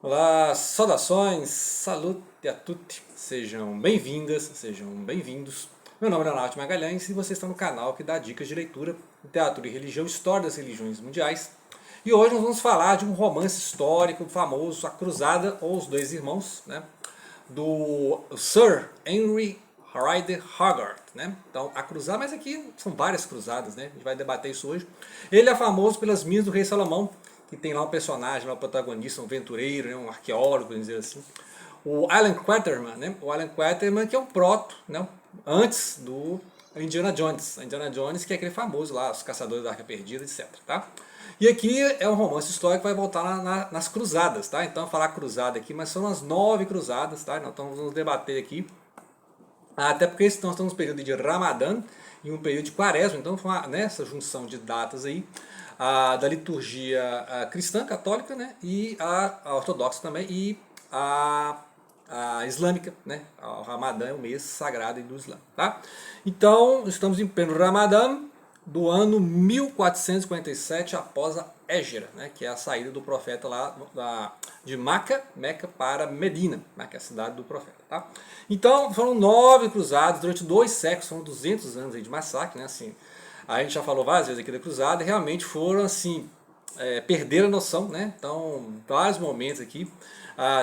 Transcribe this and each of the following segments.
Olá, saudações, salute a tutti, sejam bem-vindas, sejam bem-vindos. Meu nome é Leonardo Magalhães e vocês estão no canal que dá dicas de leitura, teatro e religião, história das religiões mundiais. E hoje nós vamos falar de um romance histórico famoso, A Cruzada ou Os Dois Irmãos, né, do Sir Henry Rider Haggard, né? Então, a cruzada, mas aqui são várias cruzadas, né? A gente vai debater isso hoje. Ele é famoso pelas Minas do Rei Salomão, que tem lá um personagem, lá, um protagonista, um aventureiro, né? Um arqueólogo, vamos dizer assim. O Alan Quaterman, né? O Alan Quaterman que é um proto, né? Antes do Indiana Jones. Indiana Jones, que é aquele famoso lá, os caçadores da Arca Perdida, etc. Tá? E aqui é um romance histórico que vai voltar nas cruzadas, tá? Então, falar cruzada aqui, mas são as 9 cruzadas, tá? Nós vamos debater aqui. Até porque nós estamos no período de Ramadã e um período de Quaresma, então nessa junção de datas aí, da liturgia cristã, católica, né? E a ortodoxa também, e a islâmica, né? O Ramadã é o mês sagrado do Islã, tá? Então, estamos em pleno Ramadã do ano 1447 após a Égira, né, que é a saída do profeta lá de Meca para Medina, né, que é a cidade do profeta. Tá? Então foram 9 cruzadas durante 2 séculos, são 200 anos aí de massacre, né, assim. A gente já falou várias vezes aqui da cruzada, e realmente foram assim, perderam a noção, né? Então, vários momentos aqui.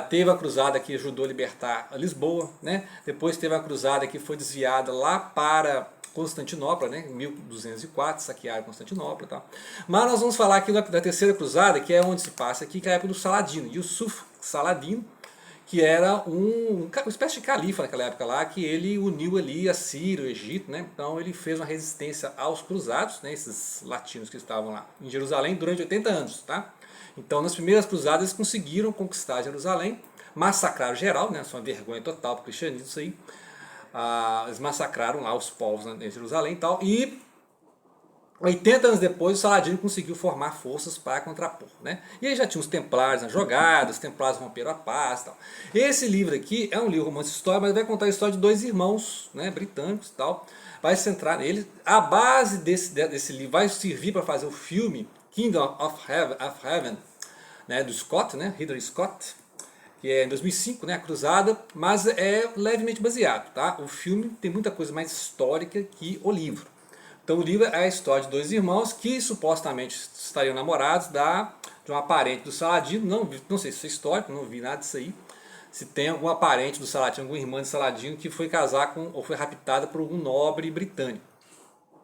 Teve a cruzada que ajudou a libertar a Lisboa, né? Depois teve a cruzada que foi desviada lá para Constantinopla, né? Em 1204, saquearam Constantinopla. Tá? Mas nós vamos falar aqui da terceira cruzada, que é onde se passa aqui, que é a época do Saladino, Yusuf Saladino, que era uma espécie de califa naquela época lá, que ele uniu ali a Síria, o Egito, né? Então ele fez uma resistência aos cruzados, né? Esses latinos que estavam lá em Jerusalém durante 80 anos, tá? Então nas primeiras cruzadas eles conseguiram conquistar Jerusalém, massacraram geral, né? Isso é uma vergonha total para o cristianismo isso aí. Eles massacraram lá os povos em Jerusalém e tal, e 80 anos depois, o Saladino conseguiu formar forças para contrapor. Né? E aí já tinha os templários na jogada, os templários romperam a paz e tal. Esse livro aqui é um livro romance histórico, mas vai contar a história de 2 irmãos, né, britânicos e tal. Vai centrar nele. A base desse livro vai servir para fazer o filme Kingdom of Heaven, né, do Scott, né, Ridley Scott, que é em 2005, né, a Cruzada, mas é levemente baseado. Tá? O filme tem muita coisa mais histórica que o livro. Então o livro é a história de 2 irmãos que supostamente estariam namorados de uma parente do Saladino. Não sei se isso é histórico, não vi nada disso aí. Se tem alguma parente do Saladino, alguma irmã de Saladino que foi casar com ou foi raptada por algum nobre britânico.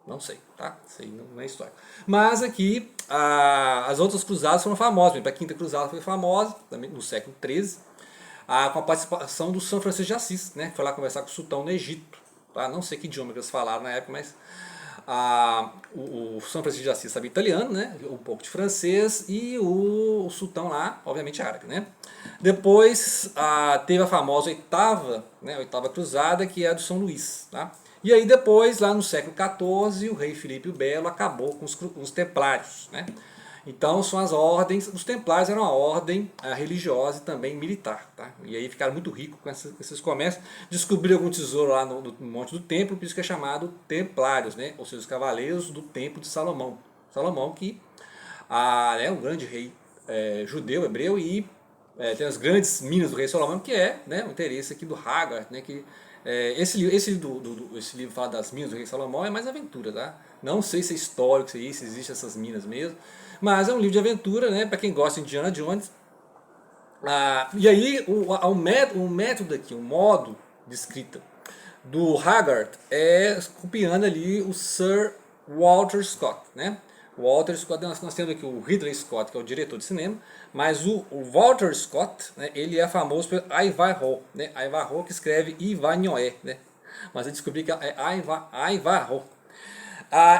Não sei, tá? Isso aí não é histórico. Mas aqui as outras cruzadas foram famosas. A Quinta Cruzada foi famosa, também no século XIII, com a participação do São Francisco de Assis, né? Que foi lá conversar com o sultão no Egito. Tá? Não sei que idioma que eles falaram na época, mas o São Francisco de Assis sabia italiano, né? Um pouco de francês, e o sultão lá, obviamente árabe. Né? Depois teve a famosa oitava, né, a oitava cruzada, que é a do São Luís. Tá? E aí depois, lá no século XIV, o rei Filipe o Belo acabou com os templários. Né? Então são as ordens, os templários eram uma ordem religiosa e também militar. Tá? E aí ficaram muito ricos com esses comércios. Descobriram algum tesouro lá no Monte do Templo, por isso que é chamado Templários, né? Ou seja, os cavaleiros do Templo de Salomão. Salomão que é um grande rei judeu, hebreu, e tem as grandes minas do rei Salomão, que é, né, o interesse aqui do Haggard, né, que esse livro fala das minas do rei Salomão, é mais aventura, tá? Não sei se é histórico, se existe essas minas mesmo, mas é um livro de aventura, né, para quem gosta de Indiana Jones. E aí o método aqui, o modo de escrita do Haggard é copiando ali o Sir Walter Scott, né? O Walter Scott, nós temos aqui o Ridley Scott, que é o diretor de cinema, mas o Walter Scott, né, ele é famoso pelo Ivanhoe, né? Ivanhoe que escreve Ivanhoe, né? Mas eu descobri que é Ivanhoe.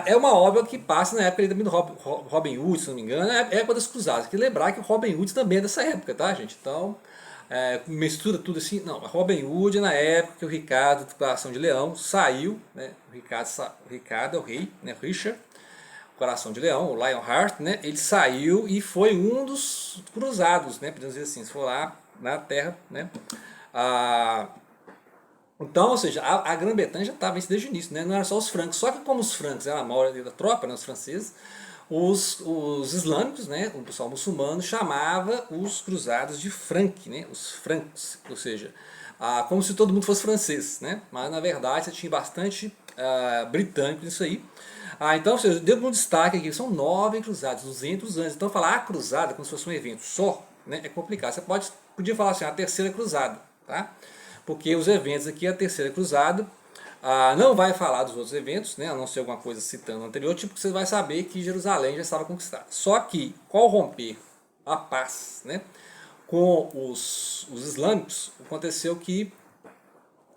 É uma obra que passa na época também do Robin Hood, se não me engano, é a época das cruzadas. Tem que lembrar que o Robin Hood também é dessa época, tá, gente? Então, mistura tudo assim. Não, Robin Hood é na época que o Ricardo, do Coração de Leão, saiu, né? O Ricardo é o rei, né? Richard, Coração de Leão, o Lionheart, né? Ele saiu e foi um dos cruzados, né? Podemos dizer assim, se for lá na terra, né? Então, ou seja, a Grã-Bretanha já estava isso desde o início, né? Não era só os francos. Só que como os francos eram a maioria da tropa, né, os franceses, os islâmicos, né, o pessoal muçulmano, chamava os cruzados de franque, né, os francos, ou seja, como se todo mundo fosse francês, né, mas na verdade você tinha bastante britânico nisso aí. Então, ou seja, deu um destaque aqui, são 9 cruzadas, 200 anos. Então falar cruzada como se fosse um evento só, né, é complicado. Você podia falar assim, a terceira cruzada, tá? Porque os eventos aqui, a terceira cruzada, não vai falar dos outros eventos, né, a não ser alguma coisa citando o anterior, tipo que você vai saber que Jerusalém já estava conquistada. Só que, ao romper a paz, né, com os islâmicos, aconteceu que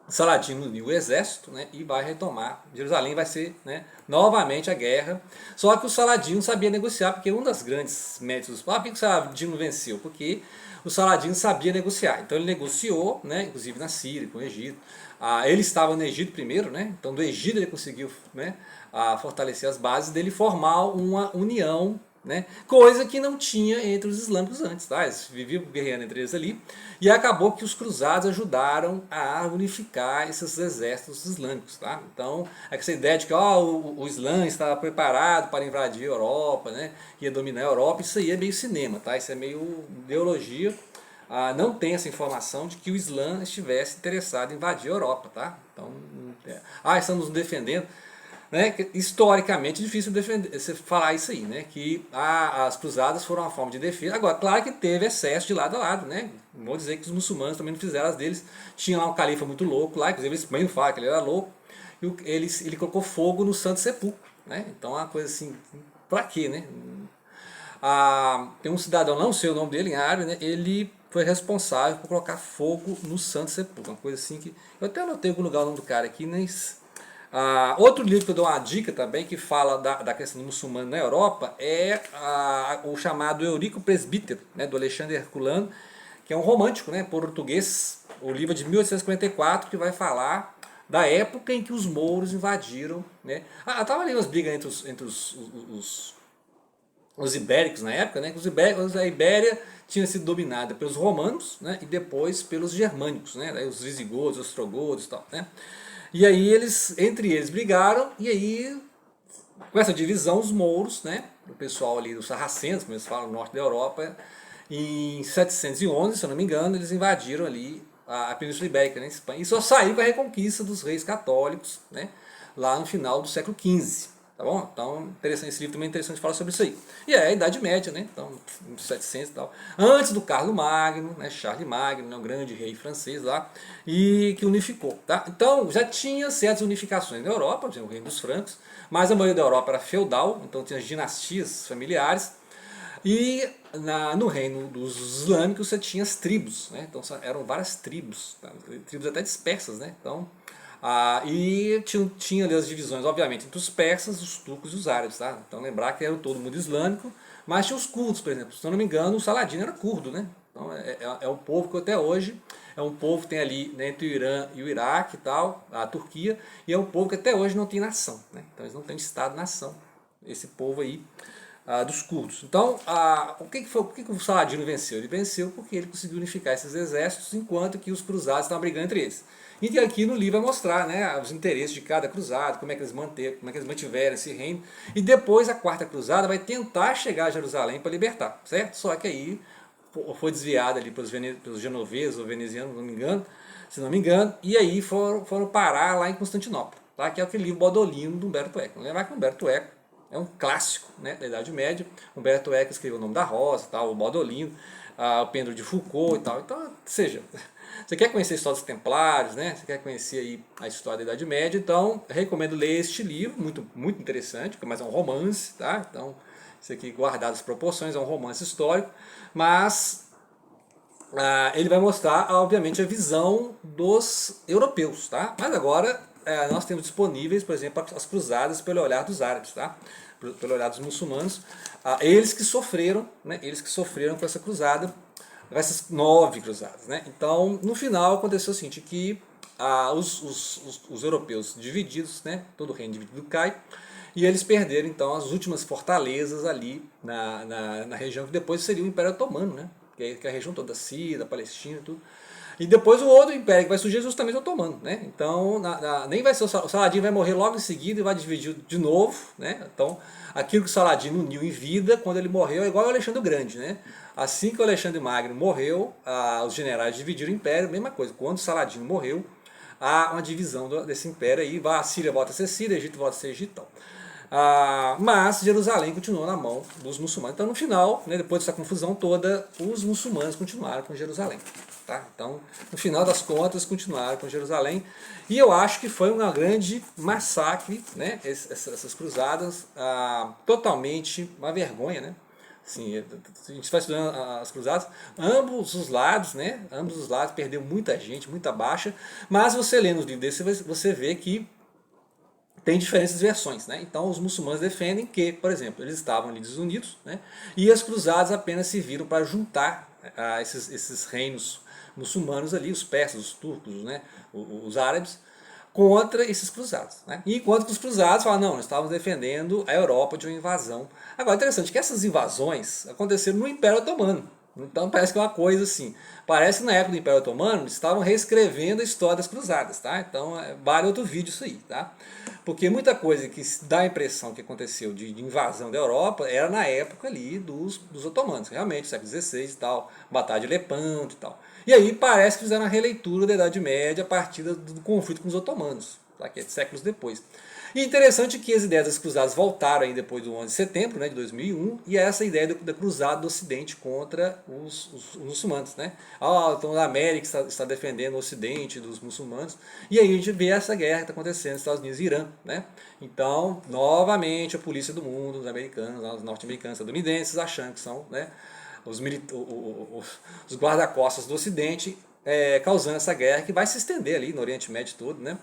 Saladino uniu o exército, né, e vai retomar. Jerusalém vai ser, né, novamente a guerra. Só que o Saladino sabia negociar, porque um das grandes méritos... Por que o Saladino venceu? Porque o Saladino sabia negociar. Então ele negociou, né, inclusive na Síria, com o Egito. Ele estava no Egito primeiro, né, então do Egito ele conseguiu, né, fortalecer as bases dele, formar uma união, né? Coisa que não tinha entre os islâmicos antes, tá? Eles viviam guerreando entre eles ali, e acabou que os cruzados ajudaram a unificar esses exércitos islâmicos, tá? Então, essa ideia de que o Islã estava preparado para invadir a Europa, né? Ia dominar a Europa, isso aí é meio cinema, tá? Isso é meio ideologia. Não tem essa informação de que o Islã estivesse interessado em invadir a Europa, tá? Então, estamos nos defendendo. Né, historicamente é difícil defender, você falar isso aí, né, que as cruzadas foram uma forma de defesa. Agora, claro que teve excesso de lado a lado, né, não vou dizer que os muçulmanos também não fizeram as deles. Tinha lá um califa muito louco lá, inclusive eles também falam que ele era louco, e ele colocou fogo no Santo Sepulcro, né, então é uma coisa assim, pra quê, né? Tem um cidadão, não sei o nome dele em árabe, né, ele foi responsável por colocar fogo no Santo Sepulcro, uma coisa assim que, eu até anotei em algum lugar o nome do cara aqui, mas... outro livro que eu dou uma dica também, que fala da questão do muçulmano na Europa, é o chamado Eurico Presbítero, né, do Alexandre Herculano, que é um romântico, né, português. O livro é de 1854, que vai falar da época em que os mouros invadiram. Né. Tava ali umas brigas entre os ibéricos na época, né, que a Ibéria tinha sido dominada pelos romanos, né, e depois pelos germânicos, né, os visigodos, os ostrogodos e tal, né. E aí entre eles brigaram, e aí com essa divisão os mouros, né, o pessoal ali dos sarracenos, como eles falam, no norte da Europa, em 711, se eu não me engano, eles invadiram ali a Península Ibérica, né, Espanha, e só saíram com a reconquista dos reis católicos, né, lá no final do século XV. Tá bom? Então, interessante, esse livro também é interessante falar sobre isso aí. E é a Idade Média, né? Então, 700 e tal. Antes do Carlos Magno, né? Charles Magno, né? Um grande rei francês lá, e que unificou, tá? Então, já tinha certas unificações na Europa, por exemplo, o reino dos francos, mas a maioria da Europa era feudal, então tinha as dinastias familiares, e no reino dos islâmicos você tinha as tribos, né? Então eram várias tribos, tá? Tribos até dispersas, né? Então, e tinha ali as divisões, obviamente, entre os persas, os turcos e os árabes. Tá? Então lembrar que era todo mundo islâmico, mas tinha os curdos, por exemplo. Se eu não me engano, o Saladino era curdo. Né? Então é um povo que até hoje é um povo que tem ali, né, entre o Irã e o Iraque e tal, a Turquia, e é um povo que até hoje não tem nação. Né? Então eles não têm Estado-nação, esse povo aí. Dos curdos. Então, por que o Saladino venceu? Ele venceu porque ele conseguiu unificar esses exércitos, enquanto que os cruzados estavam brigando entre eles. E aqui no livro vai mostrar, né, os interesses de cada cruzado, como é que eles mantiveram esse reino. E depois a quarta cruzada vai tentar chegar a Jerusalém para libertar, certo? Só que aí foi desviada ali pelos genoveses ou venezianos, se não me engano, e aí foram parar lá em Constantinopla, tá? Que é aquele livro Bodolino do Humberto Eco. Lembrar que Humberto Eco é um clássico, né, da Idade Média. Humberto Eco escreveu O Nome da Rosa, tal, o Bodolino, o Pedro de Foucault e tal. Então, seja, você quer conhecer a história dos Templários, né? Você quer conhecer aí a história da Idade Média, então recomendo ler este livro, muito, muito interessante, mas é um romance, tá? Então, isso aqui guardado as proporções, é um romance histórico, mas ele vai mostrar, obviamente, a visão dos europeus, tá? Mas agora nós temos disponíveis, por exemplo, as cruzadas pelo olhar dos árabes, tá? Pelo olhar dos muçulmanos, eles que sofreram, né? Eles que sofreram com essa cruzada, essas 9 cruzadas, né? Então, no final aconteceu o seguinte, que os europeus divididos, né? Todo o reino dividido cai, e eles perderam então as últimas fortalezas ali na região que depois seria o Império Otomano, né? que é a região toda da Síria, da Palestina e tudo. E depois o outro império que vai surgir é justamente o otomano, né? Então nem vai ser o Saladino vai morrer logo em seguida e vai dividir de novo, né? Então aquilo que o Saladino uniu em vida, quando ele morreu, é igual ao Alexandre o Grande, né? Assim que o Alexandre Magno morreu, os generais dividiram o império, mesma coisa. Quando o Saladino morreu, há uma divisão desse império aí, a Síria volta a ser Síria, Egito volta a ser Egito. Mas Jerusalém continuou na mão dos muçulmanos. Então, no final, né, depois dessa confusão toda, os muçulmanos continuaram com Jerusalém. Tá? Então, no final das contas, continuaram com Jerusalém. E eu acho que foi uma grande massacre, né, essas cruzadas, totalmente uma vergonha, né? Assim, a gente vai estudando as cruzadas, ambos os lados, né? Ambos os lados perdeu muita gente, muita baixa, mas você lendo os livros desse, você vê que tem diferentes versões, né? Então os muçulmanos defendem que, por exemplo, eles estavam ali desunidos, né? E as cruzadas apenas serviram para juntar esses reinos muçulmanos ali, os persas, os turcos, né? Os árabes, contra esses cruzados, né? Enquanto que os cruzados falam, não, nós estávamos defendendo a Europa de uma invasão. Agora, interessante que essas invasões aconteceram no Império Otomano. Então parece que é uma coisa assim. Parece que na época do Império Otomano eles estavam reescrevendo a história das cruzadas, tá? Então vale outro vídeo isso aí, tá? Porque muita coisa que dá a impressão que aconteceu de invasão da Europa era na época ali dos otomanos, realmente, século XVI e tal, Batalha de Lepanto e tal. E aí parece que fizeram uma releitura da Idade Média a partir do conflito com os otomanos, tá? Que é séculos depois. E interessante que as ideias das cruzadas voltaram aí depois do 11 de setembro, né, de 2001, e é essa ideia da cruzada do Ocidente contra os muçulmanos, né? Então a América está defendendo o Ocidente dos muçulmanos, e aí a gente vê essa guerra que está acontecendo nos Estados Unidos e Irã, né? Então, novamente, a polícia do mundo, os americanos, os norte-americanos, estadunidenses, achando que são, né, os guarda-costas do Ocidente, causando essa guerra que vai se estender ali no Oriente Médio todo, né?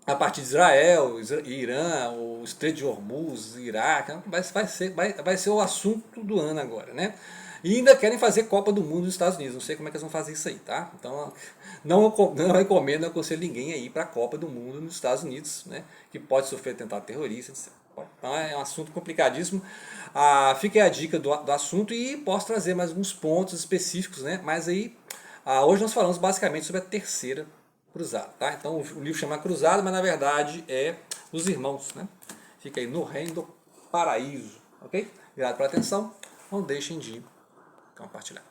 A partir de Israel, Irã, o Estreito de Hormuz, Iraque, vai ser o assunto do ano agora, né? E ainda querem fazer Copa do Mundo nos Estados Unidos. Não sei como é que eles vão fazer isso aí, tá? Então, não recomendo, não aconselho ninguém a ir para a Copa do Mundo nos Estados Unidos, né? Que pode sofrer atentado terrorista, etc. Então é um assunto complicadíssimo. Fica aí a dica do assunto e posso trazer mais alguns pontos específicos, né? Mas aí, hoje nós falamos basicamente sobre a terceira cruzada, tá? Então o livro chama Cruzada, mas na verdade é Os Irmãos, né? Fica aí no Reino do Paraíso, ok? Obrigado pela atenção, não deixem de compartilhar.